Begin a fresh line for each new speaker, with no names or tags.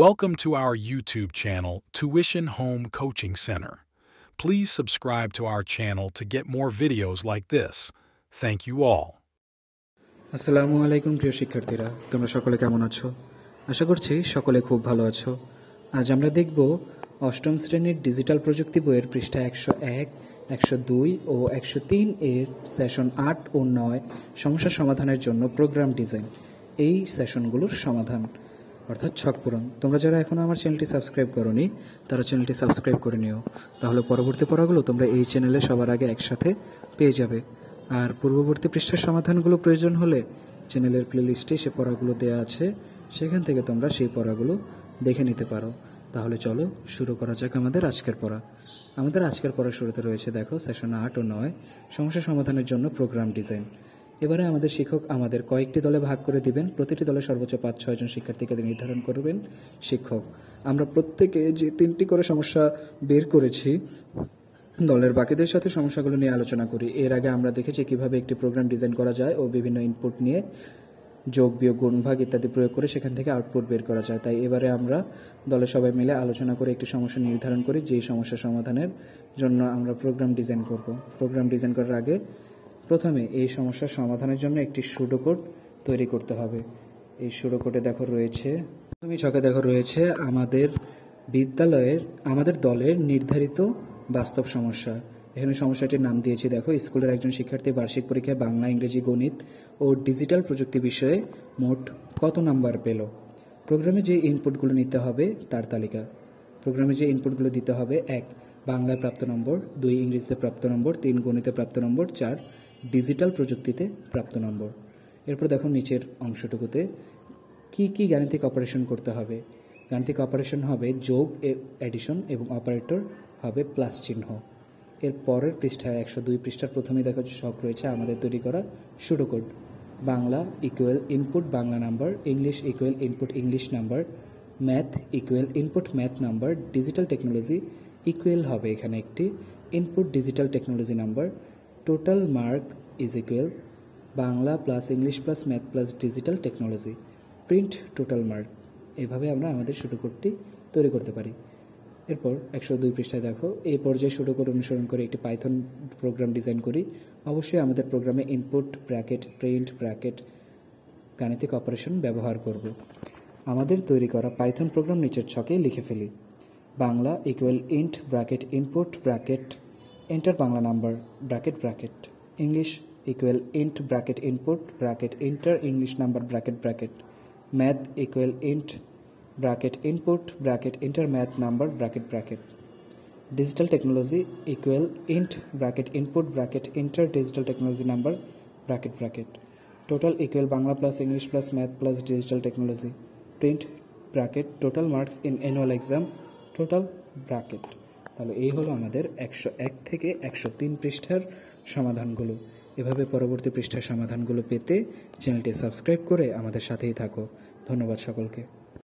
Welcome to our YouTube channel, Tuition Home Coaching Center. Please subscribe to our channel to get more videos like this. Thank you all.
আসসালামু আলাইকুম প্রিয় শিক্ষার্থীরা, তোমরা সকলে কেমন আছো? আশা করছি সকলে খুব ভালো আছো। আজ আমরা দেখব অষ্টম শ্রেণীর ডিজিটাল প্রযুক্তি বইয়ের পৃষ্ঠা 101, 102 ও 103 এর সেশন 8 ও 9 সমস্যা সমাধানের জন্য প্রোগ্রাম ডিজাইন এই সেশনগুলোর সমাধান অর্থাৎ ছক পূরণ। তোমরা যারা এখনও আমার চ্যানেলটি সাবস্ক্রাইব করোনি তারা চ্যানেলটি সাবস্ক্রাইব করে নিও, তাহলে পরবর্তী পড়াগুলো তোমরা এই চ্যানেলে সবার আগে একসাথে পেয়ে যাবে। আর পূর্ববর্তী পৃষ্ঠার সমাধানগুলো প্রয়োজন হলে চ্যানেলের প্লেলিস্টে সে পড়াগুলো দেওয়া আছে, সেখান থেকে তোমরা সেই পড়াগুলো দেখে নিতে পারো। তাহলে চলো শুরু করা যাক আমাদের আজকের পড়া। আমাদের আজকের পড়ার শুরুতে রয়েছে দেখো সেশন 8 ও 9 সমস্যা সমাধানের জন্য প্রোগ্রাম ডিজাইন। এবারে আমাদের শিক্ষক আমাদের কয়েকটি দলে ভাগ করে দিবেন, প্রতিটি দলে সর্বোচ্চ 5-6 জন শিক্ষার্থীকে নির্ধারণ করবেন শিক্ষক। আমরা প্রত্যেকে যে 3টি করে সমস্যা বের করেছি দলের বাকিদের সাথে সমস্যাগুলো নিয়ে আলোচনা করি। এর আগে আমরা দেখেছি কিভাবে একটি প্রোগ্রাম ডিজাইন করা যায় ও বিভিন্ন ইনপুট নিয়ে যোগ বিয়োগ গুণ ভাগ ইত্যাদি প্রয়োগ করে সেখান থেকে আউটপুট বের করা যায়। তাই এবারে আমরা দলে সবাই মিলে আলোচনা করে একটি সমস্যা নির্ধারণ করি, যেই সমস্যা সমাধানের জন্য আমরা প্রোগ্রাম ডিজাইন করব। প্রোগ্রাম ডিজাইন করার আগে প্রথমে এই সমস্যার সমাধানের জন্য একটি সুডোকোড তৈরি করতে হবে। এই সুডোকোডে দেখো রয়েছে, তুমি ছকে দেখো রয়েছে আমাদের দলের নির্ধারিত বাস্তব সমস্যা। এখানে সমস্যাটির নাম দিয়েছি দেখো, স্কুলের একজন শিক্ষার্থী বার্ষিক পরীক্ষায় বাংলা, ইংরেজি, গণিত ও ডিজিটাল প্রযুক্তি বিষয়ে মোট কত নাম্বার পেল। প্রোগ্রামে যে ইনপুটগুলো নিতে হবে তার তালিকা। প্রোগ্রামে যে ইনপুটগুলো দিতে হবে: 1 বাংলায় প্রাপ্ত নম্বর, 2 ইংরেজিতে প্রাপ্ত নম্বর, 3 গণিতে প্রাপ্ত নম্বর, 4 ডিজিটাল প্রযুক্তিতে প্রাপ্ত নম্বর। এরপর দেখো নিচের অংশটুকুতে কি কি গাণিতিক অপারেশন করতে হবে। গাণিতিক অপারেশন হবে যোগ, এডিশন এবং অপারেটর হবে প্লাস চিহ্ন। এর পরের পৃষ্ঠায় 102 পৃষ্ঠার প্রথমেই দেখো ছক রয়েছে আমাদের তৈরি করা pseudocode. Bangla equal input Bangla number, English equal input English number, math equal input math number, digital technology equal হবে এখানে একটি input digital technology number, total mark is equal Bangla plus English plus math plus digital technology, print total mark. এভাবে আমরা আমাদের সুডোকোডটি তৈরি করতে পারি। এরপর 102 পৃষ্ঠায় দেখো এই পর্যায়ে সুডোকোড অনুসরণ করে একটি পাইথন প্রোগ্রাম ডিজাইন করি। অবশ্যই আমাদের প্রোগ্রামে ইনপুট ব্র্যাকেট, প্রিন্ট ব্র্যাকেট, গাণিতিক অপারেশন ব্যবহার করব। আমাদের তৈরি করা পাইথন প্রোগ্রাম নিচের ছকে লিখে ফেলি। Bangla equal int bracket input bracket enter Bangla number bracket bracket, English equal int bracket input bracket enter English number bracket bracket, math equal int bracket input bracket enter math number bracket bracket, digital technology equal int bracket input bracket enter digital technology number bracket bracket, total equal Bangla plus English plus math plus digital technology, print bracket total marks in annual exam total bracket. তাহলে এই হলো আমাদের 101 থেকে 103 পৃষ্ঠার সমাধানগুলো। এভাবে পরবর্তী পৃষ্ঠার সমাধানগুলো পেতে চ্যানেলটি সাবস্ক্রাইব করে আমাদের সাথেই থাকো। ধন্যবাদ সকলকে।